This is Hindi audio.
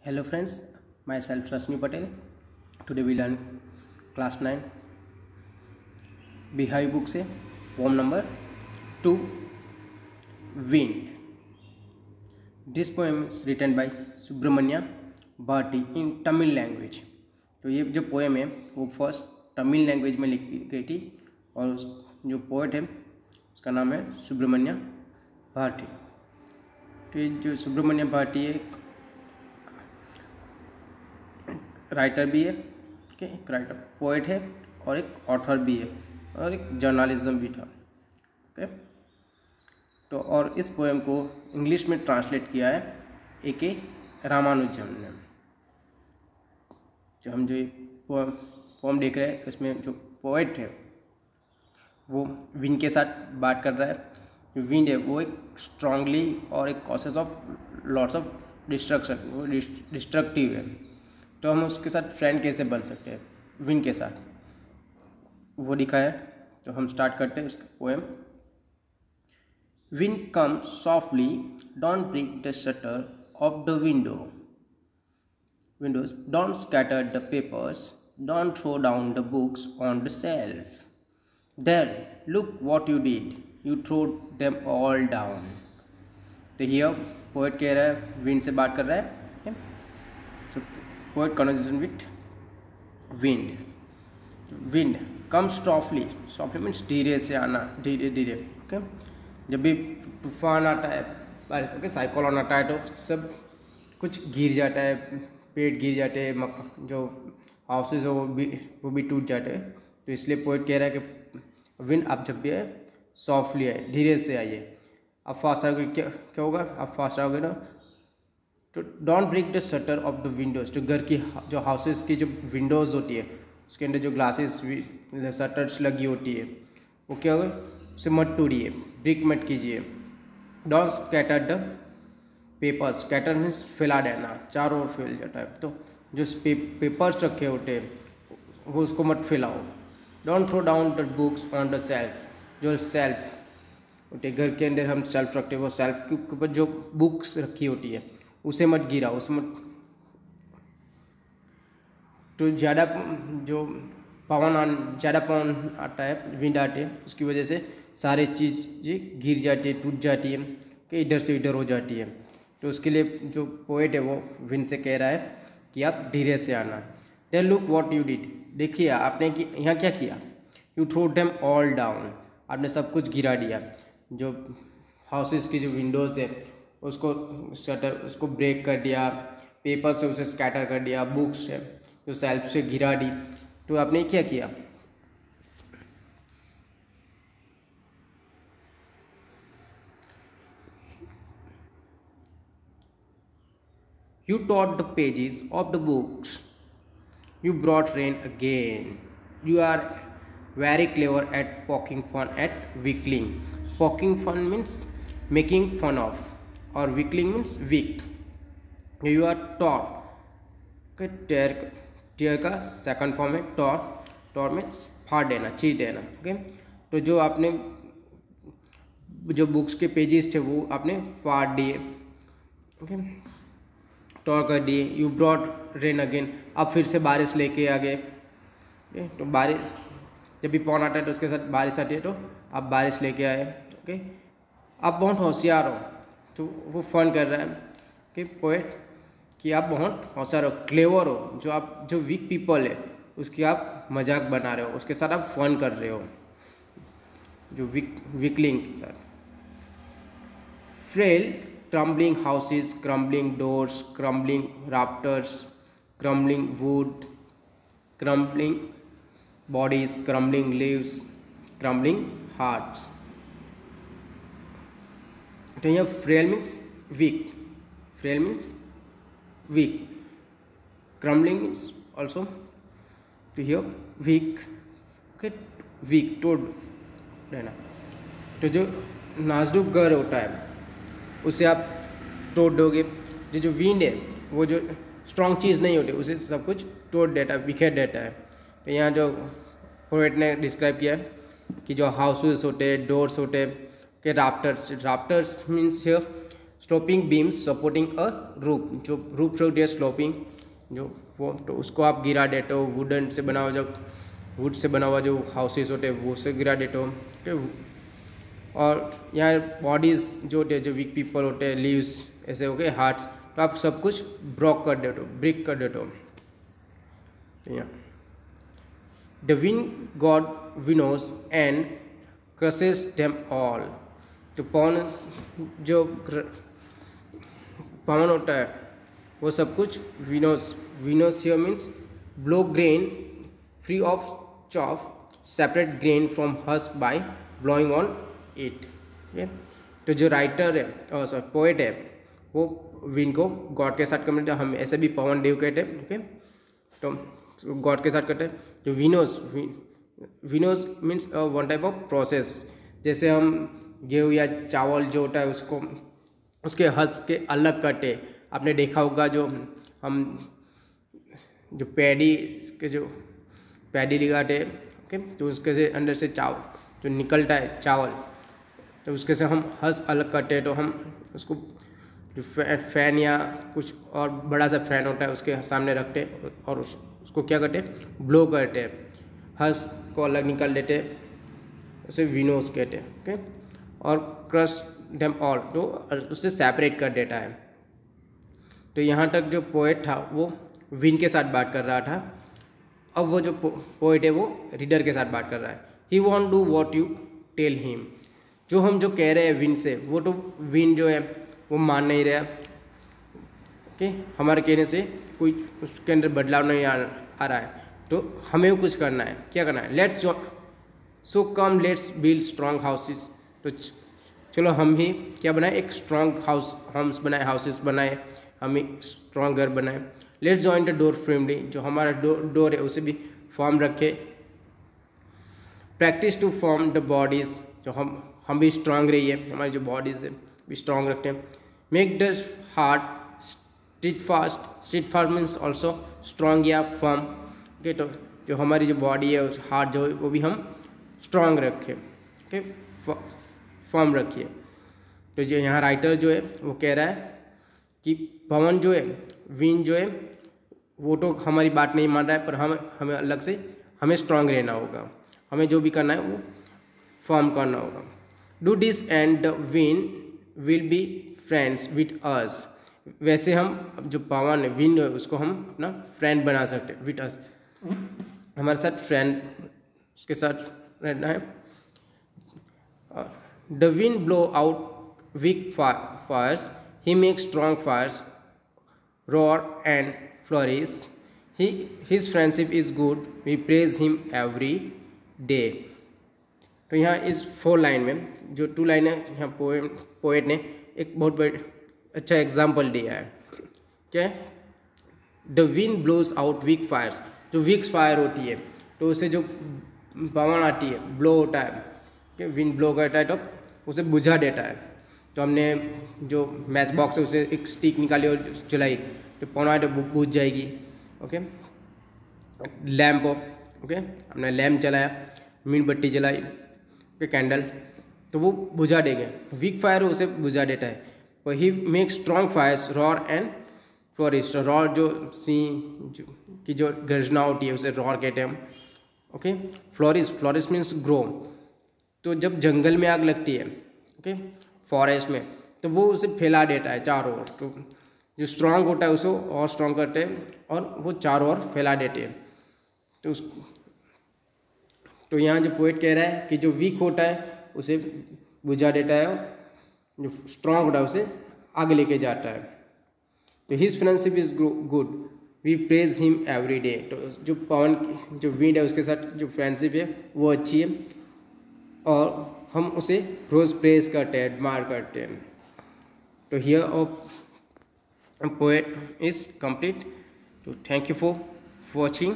Hello friends, myself Rasmi Patel. Today we learn class 9 Bihai book से poem number 2 Wind. This poem is written by Subramanya Bharti in Tamil language. तो ये जो poem है वो फर्स्ट तमिल लैंग्वेज में लिखी गई थी और जो पोएट है उसका नाम है सुब्रमण्य भारती. तो ये जो सुब्रमण्य भारती है राइटर भी है, एक राइटर पोएट है और एक ऑथर भी है और एक जर्नलिज्म भी था. ओके, तो और इस पोएम को इंग्लिश में ट्रांसलेट किया है A.K. रामानुजन ने. जो हम जो ये पोएम देख रहे हैं इसमें जो पोएट है वो विंड के साथ बात कर रहा है. जो विंड है वो एक स्ट्रांगली और एक causes of lots of destruction, वो डिस्ट्रक्टिव है. तो हम उसके साथ फ्रेंड कैसे बन सकते हैं विंड के साथ, वो दिखा है. तो हम स्टार्ट करते हैं उसका poem. Wind come softly, don't break the shutter of the windows, don't scatter the papers, don't throw down the books on the shelf. There, look what you did, you threw them all down. तो here पोएट कह रहा है, विंड से बात कर रहा है. तो poet conversation with wind. Wind comes softly means धीरे से आना, धीरे धीरे. ओके, जब भी तूफान आता है, बारिश, ओके, साइक्लोन आता है तो सब कुछ गिर जाता है, पेड़ गिर जाते हैं, जो हाउसेज हो वो भी टूट जाते हैं. तो इसलिए पोएट कह रहा है कि विंड आप जब भी है सॉफ्टली आए, धीरे से आइए. आप फास्ट आओगे क्या होगा, आप फास्ट आओगे ना तो don't break the shutter of the windows. जो घर की जो हाउसेस की जो विंडोज़ होती है उसके अंदर जो ग्लासेस शटर्स लगी होती है वो क्या होगा, उसे मत तोड़िए, ब्रेक मत कीजिए. Don't scatter the papers, scatter means फैला देना, चारों ओर फैल जाता है. तो जो पेपर्स रखे होते हैं वो उसको मत फैलाओ. Don't throw down the books on the shelf. जो सेल्फ होते घर के अंदर हम सेल्फ रखते हैं, वो सेल्फ के ऊपर जो बुक्स रखी होती है उसे मत गिराओ, उसे मत. तो ज़्यादा जो ज़्यादा पवन आता है, विंड आते हैं, उसकी वजह से सारी चीज़ें गिर जाती है, टूट जाती है, कि इधर से इधर हो जाती है. तो उसके लिए जो पोएट है वो विंड से कह रहा है कि आप धीरे से आना. Then look what you did, देखिए आपने कि यहाँ क्या किया. You throw them all down, आपने सब कुछ गिरा दिया. जो हाउसेस की जो विंडोज़ है उसको शटर उसको ब्रेक कर दिया, पेपर से उसे स्कैटर कर दिया, बुक्स है जो सेल्फ से गिरा दी. तो आपने क्या किया, you tore the pages of the books, you brought rain again. You are very clever at poking fun at weakling. Poking fun means making fun of, or weakling means weak. You are tore. Okay, tear का सेकंड फॉर्म है tore. tore मीन्स फाड़ देना, चीर देना. ओके, तो जो आपने जो बुक्स के पेजेस थे वो आपने फाड़ दिए. ओके, टॉर कर दिए. यू ब्रॉट रेन अगेन, अब फिर से बारिश लेके आ गए. तो बारिश जब भी पवन आता है तो उसके साथ बारिश आती है, तो आप बारिश लेके आए. ओके, आप बहुत होशियार हो. तो वो फन कर रहा है कि पोएट कि आप बहुत होशियार हो, क्लेवर हो. जो आप जो वीक पीपल है उसकी आप मजाक बना रहे हो, उसके साथ आप फन कर रहे हो, जो वीकलिंग के साथ. Frail crumbling houses, crumbling doors, crumbling rafters, crumbling wood, crumbling bodies, crumbling leaves, crumbling hearts. तो यहाँ frail means weak, frail means weak, crumbling means also. तो here weak, okay, weak तोड़ देना. तो जो नाजुक घर होता है उसे आप तोड़ दोगे. जो विंड है वो जो स्ट्रॉन्ग चीज़ नहीं होती उसे सब कुछ तोड़ देता है, बिखेर देता है. तो यहाँ जो पोएट ने डिस्क्राइब किया है कि जो हाउसेस होते हैं, डोर्स होते हैं, के rafters means sloping beams supporting a roof, जो रूफ होती है स्लोपिंग जो वो, तो उसको आप गिरा देते हो। वुडन से बना हुआ जो वुड से बना हुआ जो हाउसेस होते हैं वो से गिरा देते हो, ठीक। और यहाँ बॉडीज जो होते हैं, जो वीक पीपल होते हैं, लीव्स ऐसे हो गए, हार्ट्स, तो आप सब कुछ ब्रोक कर देते हो, ब्रेक कर देते हो। तो यहाँ the wind god winnows and crushes them all, तो पवन जो पवन होता है वो सब कुछ winnows, winnows here means blow grain free of chaff, separate grain from husk by blowing on it, ठीक है। तो जो राइटर है सॉरी पोएट है वो विन को गॉड के साथ कमेंट, हम ऐसे भी पवन देव कहते हैं, ओके। तो गॉड के साथ करते हैं। जो winnows, winnows means one type of process, जैसे हम गेहूँ या चावल जो होता है उसको उसके हस्क के अलग कटे, आपने देखा होगा जो हम जो पैडी के जो पैडी लगाते, ओके, तो उसके से अंदर से चावल जो निकलता है चावल, तो उसके से हम हस्क अलग करते, तो हम उसको जो फैन या कुछ और बड़ा सा फैन होता है उसके सामने रखते और उसको क्या करते, ब्लो करते, हस्क को अलग निकाल देते, उसे विनोस कहते हैं, ओके। और क्रश देम ऑल, तो उससे सेपरेट कर देता है। तो यहाँ तक जो पोएट था वो विन के साथ बात कर रहा था, अब वो जो पोएट है वो रीडर के साथ बात कर रहा है। He won't do what you tell him, जो हम जो कह रहे हैं विन से, वो तो विन जो है वो मान नहीं रहा, ओके। हमारे कहने से कोई उसके अंदर बदलाव नहीं आ रहा है, तो हमें कुछ करना है। क्या करना है? Let's so come let's build strong houses, तो चलो हम ही क्या बनाए, एक स्ट्रॉन्ग होम्स बनाए, हाउसेस बनाए, हम एक स्ट्रॉन्ग घर बनाए। Let's join the door firmly, जो हमारा डोर है उसे भी फॉर्म रखे। Practice to form the bodies, जो हम भी स्ट्रांग रहिए, हमारी जो बॉडीज है भी स्ट्रांग रखते हैं। Make the heart steadfast means also strong या फर्म, ओके। तो जो हमारी जो बॉडी है हार्ट जो है वो भी हम स्ट्रांग रखें, ओके, फर्म रखिए। तो जो यहाँ राइटर जो है वो कह रहा है कि पवन जो है, विंड जो है, वो तो हमारी बात नहीं मान रहा है, पर हमें अलग से हमें स्ट्रांग रहना होगा, हमें जो भी करना है वो फॉर्म करना होगा। Do this and the wind will be friends with us, वैसे हम जो पवन है, विंड है, उसको हम अपना फ्रेंड बना सकते हैं, विथ अस, हमारे साथ फ्रेंड उसके साथ रहना है। The wind blow out weak fires, he makes strong fires roar and flourish, his friendship is good, we praise him every day। तो यहाँ इस 4 लाइन में जो 2 लाइन है, यहाँ पोएट ने एक बहुत बड़ा अच्छा एग्जाम्पल दिया है। क्या है? The wind blows out weak fires, जो वीक फायर होती है तो उसे जो पवन आती है, ब्लो होता है, कि विंड ब्लो करता है तो उसे बुझा देता है। तो हमने जो मैच बॉक्स है उसे एक स्टिक निकाली और जलाई, तो पवन आए तो बुझ जाएगी, ओके। लैम्प हो, ओके, हमने लैम्प जलाया, मीणबत्ती जलाई, ओके, कैंडल, तो वो बुझा देंगे। वीक फायर उसे बुझा देता है। पर he make strong fires roar and flourish, roar जो सिंह की जो गर्जना होती है उसे रॉर कहते हैं हम, ओके। फ्लोरिश मीन्स ग्रो, तो जब जंगल में आग लगती है, ओके, फॉरेस्ट में, तो वो उसे फैला देता है चारों ओर। तो जो स्ट्रांग होता है उसको और स्ट्रांग करते हैं और वो चारों ओर फैला देते हैं। तो यहाँ जो पोएट कह रहा है कि जो वीक होता है उसे बुझा देता है, जो स्ट्रांग होता है उसे आगे लेके जाता है। तो his friendship is good, we praise him every day, तो जो पवन जो विंड है उसके साथ जो फ्रेंडशिप है वो अच्छी है और हम उसे रोज प्रेज करते हैं, एडमायर करते हैं। तो here of poet is complete. तो थैंक यू फॉर वॉचिंग।